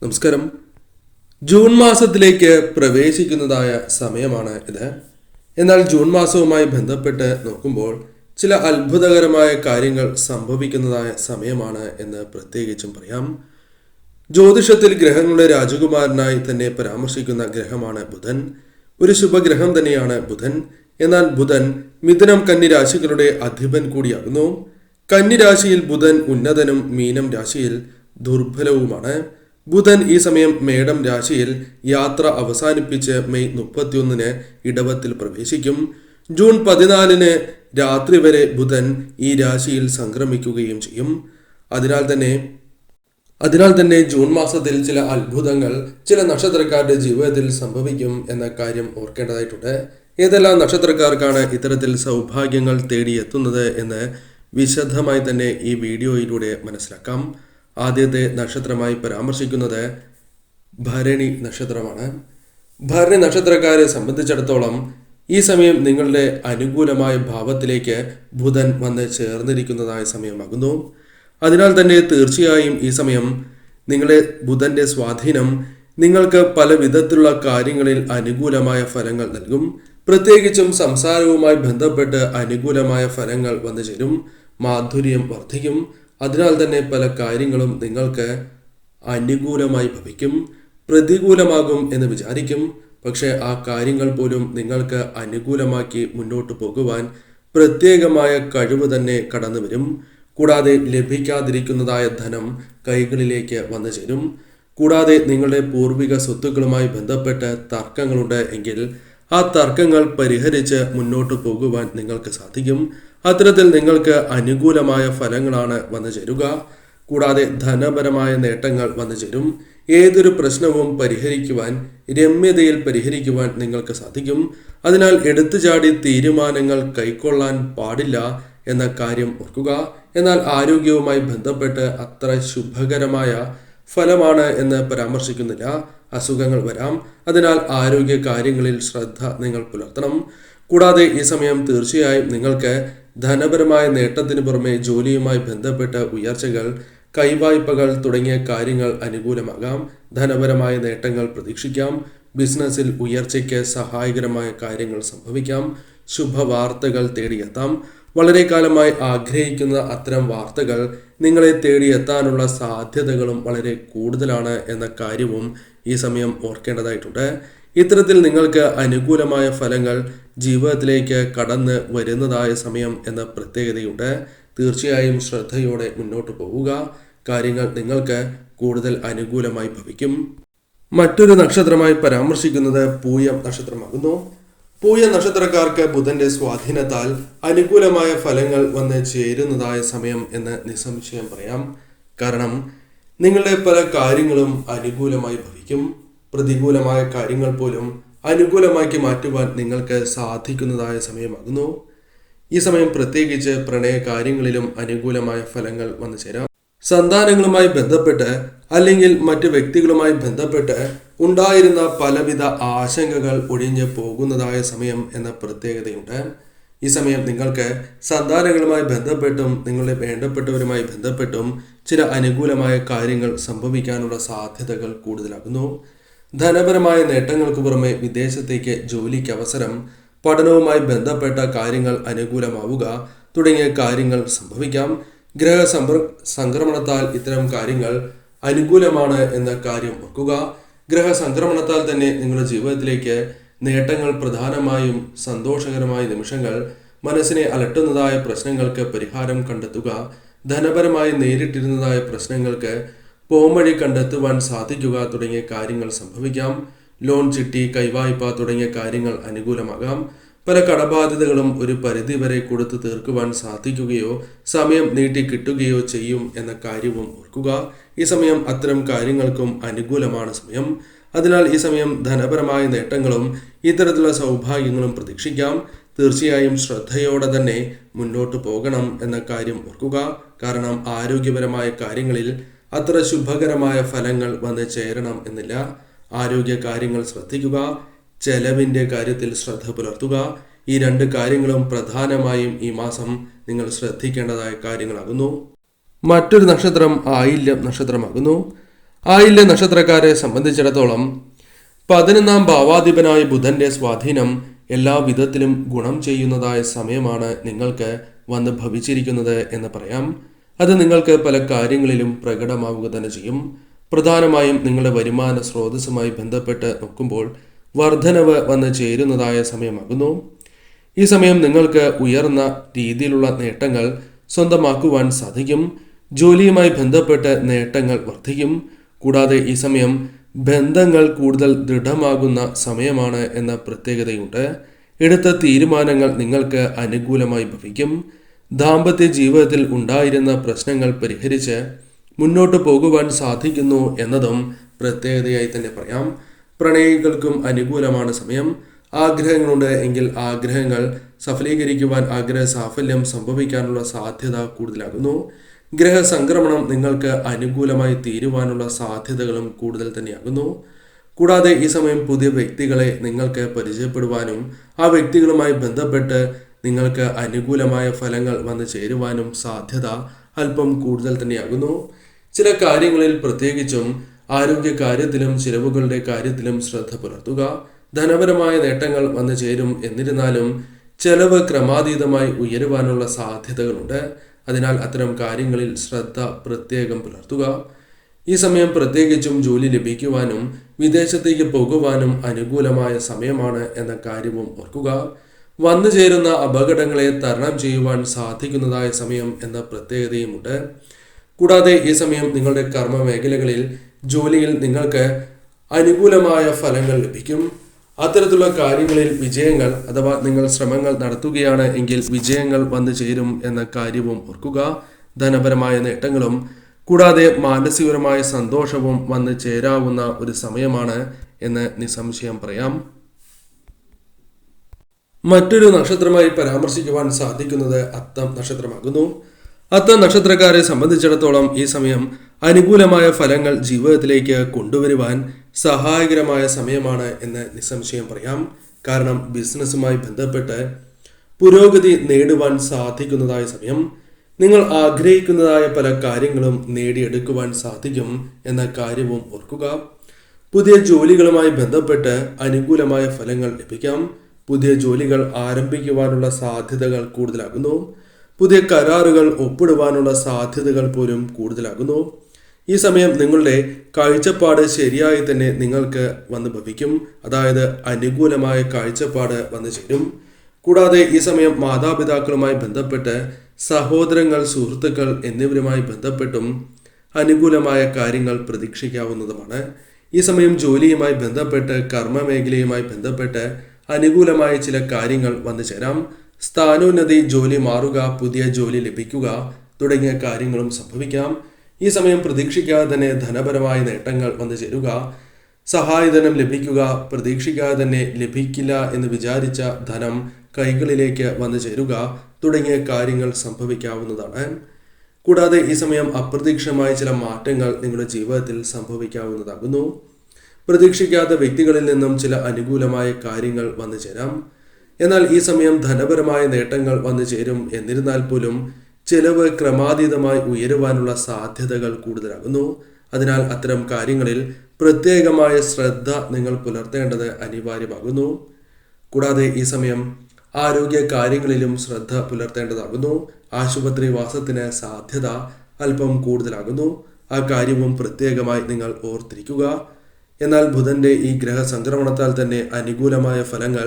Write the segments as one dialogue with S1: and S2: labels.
S1: നമസ്കാരം. ജൂൺ മാസത്തിലേക്ക് പ്രവേശിക്കുന്നതായ സമയമാണ് ഇത്. എന്നാൽ ജൂൺ മാസവുമായി ബന്ധപ്പെട്ട് നോക്കുമ്പോൾ ചില അത്ഭുതകരമായ കാര്യങ്ങൾ സംഭവിക്കുന്നതായ സമയമാണ് എന്ന് പ്രത്യേകിച്ചും പറയാം. ജ്യോതിഷത്തിൽ ഗ്രഹങ്ങളുടെ രാജകുമാരനായി തന്നെ പരാമർശിക്കുന്ന ഗ്രഹമാണ് ബുധൻ. ഒരു ശുഭഗ്രഹം തന്നെയാണ് ബുധൻ. എന്നാൽ ബുധൻ മിഥുനം കന്നി രാശികളുടെ അധിപൻ കൂടിയാകുന്നു. കന്നി രാശിയിൽ ബുധൻ ഉന്നതനും മീനം രാശിയിൽ ദുർബലവുമാണ്. ബുധൻ ഈ സമയം മേടം രാശിയിൽ യാത്ര അവസാനിപ്പിച്ച് മെയ് 31 ഇടവത്തിൽ പ്രവേശിക്കും. ജൂൺ 14 രാത്രി വരെ ബുധൻ ഈ രാശിയിൽ സംക്രമിക്കുകയും ചെയ്യും. അതിനാൽ തന്നെ ജൂൺ മാസത്തിൽ ചില അത്ഭുതങ്ങൾ ചില നക്ഷത്രക്കാരുടെ ജീവിതത്തിൽ സംഭവിക്കും എന്ന കാര്യം ഓർക്കേണ്ടതായിട്ടുണ്ട്. ഏതെല്ലാം നക്ഷത്രക്കാർക്കാണ് ഇത്തരത്തിൽ സൗഭാഗ്യങ്ങൾ തേടിയെത്തുന്നത് എന്ന് വിശദമായി തന്നെ ഈ വീഡിയോയിലൂടെ മനസ്സിലാക്കാം. ആദ്യത്തെ നക്ഷത്രമായി പരാമർശിക്കുന്നത് ഭരണി നക്ഷത്രമാണ്. ഭരണി നക്ഷത്രക്കാരെ സംബന്ധിച്ചിടത്തോളം ഈ സമയം നിങ്ങളുടെ അനുകൂലമായ ഭാവത്തിലേക്ക് ബുധൻ വന്ന് ചേർന്നിരിക്കുന്നതായ സമയമാകുന്നു. അതിനാൽ തന്നെ തീർച്ചയായും ഈ സമയം നിങ്ങളുടെ ബുധന്റെ സ്വാധീനം നിങ്ങൾക്ക് പല വിധത്തിലുള്ള കാര്യങ്ങളിൽ അനുകൂലമായ ഫലങ്ങൾ നൽകും. പ്രത്യേകിച്ചും സംസാരവുമായി ബന്ധപ്പെട്ട് അനുകൂലമായ ഫലങ്ങൾ വന്നു ചേരും. മാധുര്യം വർദ്ധിക്കും. അതിനാൽ തന്നെ പല കാര്യങ്ങളും നിങ്ങൾക്ക് അനുകൂലമായി ഭവിക്കും. പ്രതികൂലമാകും എന്ന് വിചാരിക്കും. പക്ഷേ ആ കാര്യങ്ങൾ പോലും നിങ്ങൾക്ക് അനുകൂലമാക്കി മുന്നോട്ട് പോകുവാൻ പ്രത്യേകമായ കഴിവ് തന്നെ കടന്നു വരും. കൂടാതെ ലഭിക്കാതിരിക്കുന്നതായ ധനം കൈകളിലേക്ക് വന്നു ചേരും. കൂടാതെ നിങ്ങളുടെ പൂർവിക സ്വത്തുക്കളുമായി ബന്ധപ്പെട്ട് തർക്കങ്ങളുണ്ട് എങ്കിൽ ആ തർക്കങ്ങൾ പരിഹരിച്ച് മുന്നോട്ട് പോകുവാൻ നിങ്ങൾക്ക് സാധിക്കും. അത്തരത്തിൽ നിങ്ങൾക്ക് അനുകൂലമായ ഫലങ്ങളാണ് വന്നു ചേരുക. കൂടാതെ ധനപരമായ നേട്ടങ്ങൾ വന്നു ചേരും. ഏതൊരു പ്രശ്നവും രമ്യതയിൽ പരിഹരിക്കുവാൻ നിങ്ങൾക്ക് സാധിക്കും. അതിനാൽ എടുത്തുചാടി തീരുമാനങ്ങൾ കൈക്കൊള്ളാൻ പാടില്ല എന്ന കാര്യം ഓർക്കുക. എന്നാൽ ആരോഗ്യവുമായി ബന്ധപ്പെട്ട് അത്ര ശുഭകരമായ ഫലമാണ് എന്ന് പരാമർശിക്കുന്നില്ല. അസുഖങ്ങൾ വരാം. അതിനാൽ ആരോഗ്യ കാര്യങ്ങളിൽ ശ്രദ്ധ നിങ്ങൾ പുലർത്തണം. കൂടാതെ ഈ സമയം തീർച്ചയായും നിങ്ങൾക്ക് ധനപരമായ നേട്ടത്തിന് പുറമെ ജോലിയുമായി ബന്ധപ്പെട്ട ഉയർച്ചകൾ, കൈവായ്പകൾ തുടങ്ങിയ കാര്യങ്ങൾ അനുകൂലമാകാം. ധനപരമായ നേട്ടങ്ങൾ പ്രതീക്ഷിക്കാം. ബിസിനസ്സിൽ ഉയർച്ചയ്ക്ക് സഹായകരമായ കാര്യങ്ങൾ സംഭവിക്കാം. ശുഭവാർത്തകൾ തേടിയെത്താം. വളരെ കാലമായി ആഗ്രഹിക്കുന്ന അത്തരം വാർത്തകൾ നിങ്ങളെ തേടിയെത്താനുള്ള സാധ്യതകളും വളരെ കൂടുതലാണ് എന്ന കാര്യവും ഈ സമയം ഓർക്കേണ്ടതായിട്ടുണ്ട്. ഇത്തരത്തിൽ നിങ്ങൾക്ക് അനുകൂലമായ ഫലങ്ങൾ ജീവിതത്തിലേക്ക് കടന്ന് വരുന്നതായ സമയം എന്ന പ്രത്യേകതയുണ്ട്. തീർച്ചയായും ശ്രദ്ധയോടെ മുന്നോട്ട് പോവുക. കാര്യങ്ങൾ നിങ്ങൾക്ക് കൂടുതൽ അനുകൂലമായി ഭവിക്കും. മറ്റൊരു നക്ഷത്രമായി പരാമർശിക്കുന്നത് പൂയം നക്ഷത്രമാകുന്നു. പൂയ നക്ഷത്രക്കാർക്ക് ബുധന്റെ സ്വാധീനത്താൽ അനുകൂലമായ ഫലങ്ങൾ വന്ന് ചേരുന്നതായ സമയം എന്ന് നിസ്സംശയം പറയാം. കാരണം നിങ്ങളുടെ പല കാര്യങ്ങളും അനുകൂലമായി ഭവിക്കും. പ്രതികൂലമായ കാര്യങ്ങൾ പോലും അനുകൂലമാക്കി മാറ്റുവാൻ നിങ്ങൾക്ക് സാധിക്കുന്നതായ സമയമാകുന്നു. ഈ സമയം പ്രത്യേകിച്ച് പ്രണയ കാര്യങ്ങളിലും അനുകൂലമായ ഫലങ്ങൾ വന്നു ചേരാം. സന്താനങ്ങളുമായി ബന്ധപ്പെട്ട് അല്ലെങ്കിൽ മറ്റ് വ്യക്തികളുമായി ബന്ധപ്പെട്ട് ഉണ്ടായിരുന്ന പലവിധ ആശങ്കകൾ ഒഴിഞ്ഞു പോകുന്നതായ സമയം എന്ന പ്രത്യേകതയുണ്ട്. ഈ സമയം നിങ്ങൾക്ക് സന്താനങ്ങളുമായി ബന്ധപ്പെട്ടും നിങ്ങളുടെ വേണ്ടപ്പെട്ടവരുമായി ബന്ധപ്പെട്ടും ചില അനുകൂലമായ കാര്യങ്ങൾ സംഭവിക്കാനുള്ള സാധ്യതകൾ കൂടുതലാകുന്നു. ധനപരമായ നേട്ടങ്ങൾക്ക് പുറമെ വിദേശത്തേക്ക് ജോലിക്ക് അവസരം, പഠനവുമായി ബന്ധപ്പെട്ട കാര്യങ്ങൾ അനുകൂലമാവുക തുടങ്ങിയ കാര്യങ്ങൾ സംഭവിക്കാം. ഗ്രഹ സംക്രമണത്താൽ ഇത്തരം കാര്യങ്ങൾ അനുകൂലമാണ് എന്ന കാര്യം ഓർക്കുക. ഗ്രഹ സംക്രമണത്താൽ തന്നെ നിങ്ങളുടെ ജീവിതത്തിലേക്ക് നേട്ടങ്ങൾ, പ്രധാനമായും സന്തോഷകരമായ നിമിഷങ്ങൾ, മനസ്സിനെ അലട്ടുന്നതായ പ്രശ്നങ്ങൾക്ക് പരിഹാരം കണ്ടെത്തുക, ധനപരമായി നേരിട്ടിരുന്നതായ പ്രശ്നങ്ങൾക്ക് പോംവഴി കണ്ടെത്തുവാൻ സാധിക്കുക തുടങ്ങിയ കാര്യങ്ങൾ സംഭവിക്കാം. ലോൺ, ചിട്ടി, കൈവായ്പ തുടങ്ങിയ കാര്യങ്ങൾ അനുകൂലമാകാം. പല കടബാധ്യതകളും ഒരു പരിധിവരെ കൊടുത്തു തീർക്കുവാൻ സാധിക്കുകയോ സമയം നീട്ടി കിട്ടുകയോ ചെയ്യും എന്ന കാര്യവും ഓർക്കുക. ഈ സമയം അത്തരം കാര്യങ്ങൾക്കും അനുകൂലമാണ് സമയം. അതിനാൽ ഈ സമയം ധനപരമായ നേട്ടങ്ങളും ഇത്തരത്തിലുള്ള സൗഭാഗ്യങ്ങളും പ്രതീക്ഷിക്കാം. തീർച്ചയായും ശ്രദ്ധയോടെ തന്നെ മുന്നോട്ട് പോകണം എന്ന കാര്യം ഓർക്കുക. കാരണം ആരോഗ്യപരമായ കാര്യങ്ങളിൽ അത്ര ശുഭകരമായ ഫലങ്ങൾ വന്ന് ചേരണം എന്നില്ല. ആരോഗ്യ കാര്യങ്ങൾ ശ്രദ്ധിക്കുക. ചെലവിൻ്റെ കാര്യത്തിൽ ശ്രദ്ധ പുലർത്തുക. ഈ രണ്ട് കാര്യങ്ങളും പ്രധാനമായും ഈ മാസം നിങ്ങൾ ശ്രദ്ധിക്കേണ്ടതായ കാര്യങ്ങളാകുന്നു. മറ്റൊരു നക്ഷത്രം ആയില്യം നക്ഷത്രമാകുന്നു. ആയില്യ നക്ഷത്രക്കാരെ സംബന്ധിച്ചിടത്തോളം 11ാം ഭാവാധിപനായ ബുധന്റെ സ്വാധീനം എല്ലാ വിധത്തിലും ഗുണം ചെയ്യുന്നതായ സമയമാണ് നിങ്ങൾക്ക് വന്ന് ഭവിച്ചിരിക്കുന്നത് എന്ന് പറയാം. അത് നിങ്ങൾക്ക് പല കാര്യങ്ങളിലും പ്രകടമാവുക തന്നെ ചെയ്യും. പ്രധാനമായും നിങ്ങളുടെ വരുമാന സ്രോതസ്സുമായി ബന്ധപ്പെട്ട് നോക്കുമ്പോൾ വർധനവ് വന്ന് ചേരുന്നതായ സമയമാകുന്നു. ഈ സമയം നിങ്ങൾക്ക് ഉയർന്ന രീതിയിലുള്ള നേട്ടങ്ങൾ സ്വന്തമാക്കുവാൻ സാധിക്കും. ജോലിയുമായി ബന്ധപ്പെട്ട് നേട്ടങ്ങൾ വർദ്ധിക്കും. കൂടാതെ ഈ സമയം ബന്ധങ്ങൾ കൂടുതൽ ദൃഢമാകുന്ന സമയമാണ് എന്ന പ്രത്യേകതയുണ്ട്. എടുത്ത തീരുമാനങ്ങൾ നിങ്ങൾക്ക് അനുകൂലമായി ഭവിക്കും. ദാമ്പത്യ ജീവിതത്തിൽ ഉണ്ടായിരുന്ന പ്രശ്നങ്ങൾ പരിഹരിച്ച് മുന്നോട്ട് പോകുവാൻ സാധിക്കുന്നു എന്നതും പ്രത്യേകതയായി തന്നെ പറയാം. പ്രണയികൾക്കും അനുകൂലമാണ് സമയം. ആഗ്രഹങ്ങളുണ്ട് എങ്കിൽ ആഗ്രഹങ്ങൾ സഫലീകരിക്കുവാൻ ആഗ്രഹ സാഫല്യം സംഭവിക്കാനുള്ള സാധ്യത കൂടുതലാകുന്നു. ഗ്രഹസംക്രമണം നിങ്ങൾക്ക് അനുകൂലമായി തീരുവാനുള്ള സാധ്യതകളും കൂടുതൽ തന്നെയാകുന്നു. കൂടാതെ ഈ സമയം പുതിയ വ്യക്തികളെ നിങ്ങൾക്ക് പരിചയപ്പെടുവാനും ആ വ്യക്തികളുമായി ബന്ധപ്പെട്ട് നിങ്ങൾക്ക് അനുകൂലമായ ഫലങ്ങൾ വന്നു ചേരുവാനും സാധ്യത അല്പം കൂടുതൽ തന്നെയാകുന്നു. ചില കാര്യങ്ങളിൽ പ്രത്യേകിച്ചും ആരോഗ്യ കാര്യത്തിലും ചിലവുകളുടെ കാര്യത്തിലും ശ്രദ്ധ പുലർത്തുക. ധനപരമായ നേട്ടങ്ങൾ വന്നു ചേരും. എന്നിരുന്നാലും ചെലവ് ക്രമാതീതമായി ഉയരുവാനുള്ള സാധ്യതകളുണ്ട്. അതിനാൽ അത്തരം കാര്യങ്ങളിൽ ശ്രദ്ധ പ്രത്യേകം പുലർത്തുക. ഈ സമയം പ്രത്യേകിച്ചും ജോലി ലഭിക്കുവാനും വിദേശത്തേക്ക് പോകുവാനും അനുകൂലമായ സമയമാണ് എന്ന കാര്യവും ഓർക്കുക. വന്നു ചേരുന്ന അപകടങ്ങളെ തരണം ചെയ്യുവാൻ സാധിക്കുന്നതായ സമയം എന്ന പ്രത്യേകതയുമുണ്ട്. കൂടാതെ ഈ സമയം നിങ്ങളുടെ കർമ്മ മേഖലകളിൽ ജോലിയിൽ നിങ്ങൾക്ക് അനുകൂലമായ ഫലങ്ങൾ ലഭിക്കും. അത്തരത്തിലുള്ള കാര്യങ്ങളിൽ വിജയങ്ങൾ അഥവാ നിങ്ങൾ ശ്രമങ്ങൾ നടത്തുകയാണ് എങ്കിൽ വിജയങ്ങൾ വന്നു ചേരും എന്ന കാര്യവും ഓർക്കുക. ധനപരമായ നേട്ടങ്ങളും കൂടാതെ മാനസികപരമായ സന്തോഷവും വന്നു ചേരാവുന്ന ഒരു സമയമാണ് എന്ന് നിസ്സംശയം പറയാം. മറ്റൊരു നക്ഷത്രമായി പരാമർശിക്കുവാൻ സാധിക്കുന്നത് അത്തം നക്ഷത്രമാകുന്നു. അത്തം നക്ഷത്രക്കാരെ സംബന്ധിച്ചിടത്തോളം ഈ സമയം അനുകൂലമായ ഫലങ്ങൾ ജീവിതത്തിലേക്ക് കൊണ്ടുവരുവാൻ സഹായകരമായ സമയമാണ് എന്ന് നിസ്സംശയം പറയാം. കാരണം ബിസിനസ്സുമായി ബന്ധപ്പെട്ട് പുരോഗതി നേടുവാൻ സാധിക്കുന്നതായ സമയം. നിങ്ങൾ ആഗ്രഹിക്കുന്നതായ പല കാര്യങ്ങളും നേടിയെടുക്കുവാൻ സാധിക്കും എന്ന കാര്യവും ഓർക്കുക. പുതിയ ജോലികളുമായി ബന്ധപ്പെട്ട് അനുകൂലമായ ഫലങ്ങൾ ലഭിക്കാം. പുതിയ ജോലികൾ ആരംഭിക്കുവാനുള്ള സാധ്യതകൾ കൂടുതലാകുന്നു. പുതിയ കരാറുകൾ ഒപ്പിടുവാനുള്ള സാധ്യതകൾ പോലും കൂടുതലാകുന്നു. ഈ സമയം നിങ്ങളുടെ കാഴ്ചപ്പാട് ശരിയായി തന്നെ നിങ്ങൾക്ക് വന്ന് ഭവിക്കും. അതായത് അനുകൂലമായ കാഴ്ചപ്പാട് വന്നു ചേരും. കൂടാതെ ഈ സമയം മാതാപിതാക്കളുമായി ബന്ധപ്പെട്ട് സഹോദരങ്ങൾ, സുഹൃത്തുക്കൾ എന്നിവരുമായി ബന്ധപ്പെട്ടും അനുകൂലമായ കാര്യങ്ങൾ പ്രതീക്ഷിക്കാവുന്നതുമാണ്. ഈ സമയം ജോലിയുമായി ബന്ധപ്പെട്ട് കർമ്മ മേഖലയുമായി ബന്ധപ്പെട്ട് അനുകൂലമായ ചില കാര്യങ്ങൾ വന്നു ചേരാം. സ്ഥാനോന്നതി, ജോലി മാറുക, പുതിയ ജോലി ലഭിക്കുക തുടങ്ങിയ കാര്യങ്ങളും സംഭവിക്കാം. ഈ സമയം പ്രതീക്ഷിക്കാതെ തന്നെ ധനപരമായ നേട്ടങ്ങൾ വന്നു ചേരുക, സഹായധനം ലഭിക്കുക, പ്രതീക്ഷിക്കാതെ തന്നെ ലഭിക്കില്ല എന്ന് വിചാരിച്ച ധനം കൈകളിലേക്ക് വന്നു ചേരുക തുടങ്ങിയ കാര്യങ്ങൾ സംഭവിക്കാവുന്നതാണ്. കൂടാതെ ഈ സമയം അപ്രതീക്ഷിതമായ ചില മാറ്റങ്ങൾ നിങ്ങളുടെ ജീവിതത്തിൽ സംഭവിക്കാവുന്നതാകുന്നു. പ്രതീക്ഷിക്കാത്ത വ്യക്തികളിൽ നിന്നും ചില അനുകൂലമായ കാര്യങ്ങൾ വന്നു ചേരാം. എന്നാൽ ഈ സമയം ധനപരമായ നേട്ടങ്ങൾ വന്നു ചേരും. എന്നിരുന്നാൽ പോലും ചെലവ് ക്രമാതീതമായി ഉയരുവാനുള്ള സാധ്യതകൾ കൂടുതലാകുന്നു. അതിനാൽ അത്തരം കാര്യങ്ങളിൽ പ്രത്യേകമായ ശ്രദ്ധ നിങ്ങൾ പുലർത്തേണ്ടത് അനിവാര്യമാകുന്നു. കൂടാതെ ഈ സമയം ആരോഗ്യ കാര്യങ്ങളിലും ശ്രദ്ധ പുലർത്തേണ്ടതാകുന്നു. ആശുപത്രി വാസത്തിന് സാധ്യത അല്പം കൂടുതലാകുന്നു. ആ കാര്യവും പ്രത്യേകമായി നിങ്ങൾ ഓർത്തിരിക്കുക. എന്നാൽ ബുധന്റെ ഈ ഗ്രഹസംക്രമണത്താൽ തന്നെ അനുകൂലമായ ഫലങ്ങൾ,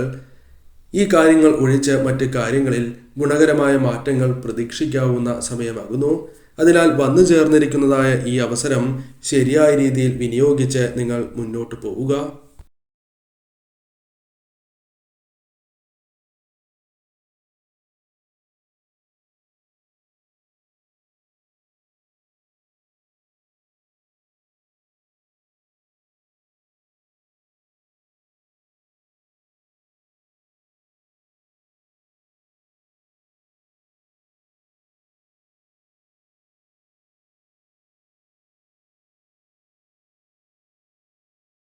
S1: ഈ കാര്യങ്ങൾ ഒഴിച്ച് മറ്റ് കാര്യങ്ങളിൽ ഗുണകരമായ മാറ്റങ്ങൾ പ്രതീക്ഷിക്കാവുന്ന സമയമാകുന്നു. അതിനാൽ വന്നു ചേർന്നിരിക്കുന്നതായ ഈ അവസരം ശരിയായ രീതിയിൽ വിനിയോഗിച്ച് നിങ്ങൾ മുന്നോട്ട് പോവുക.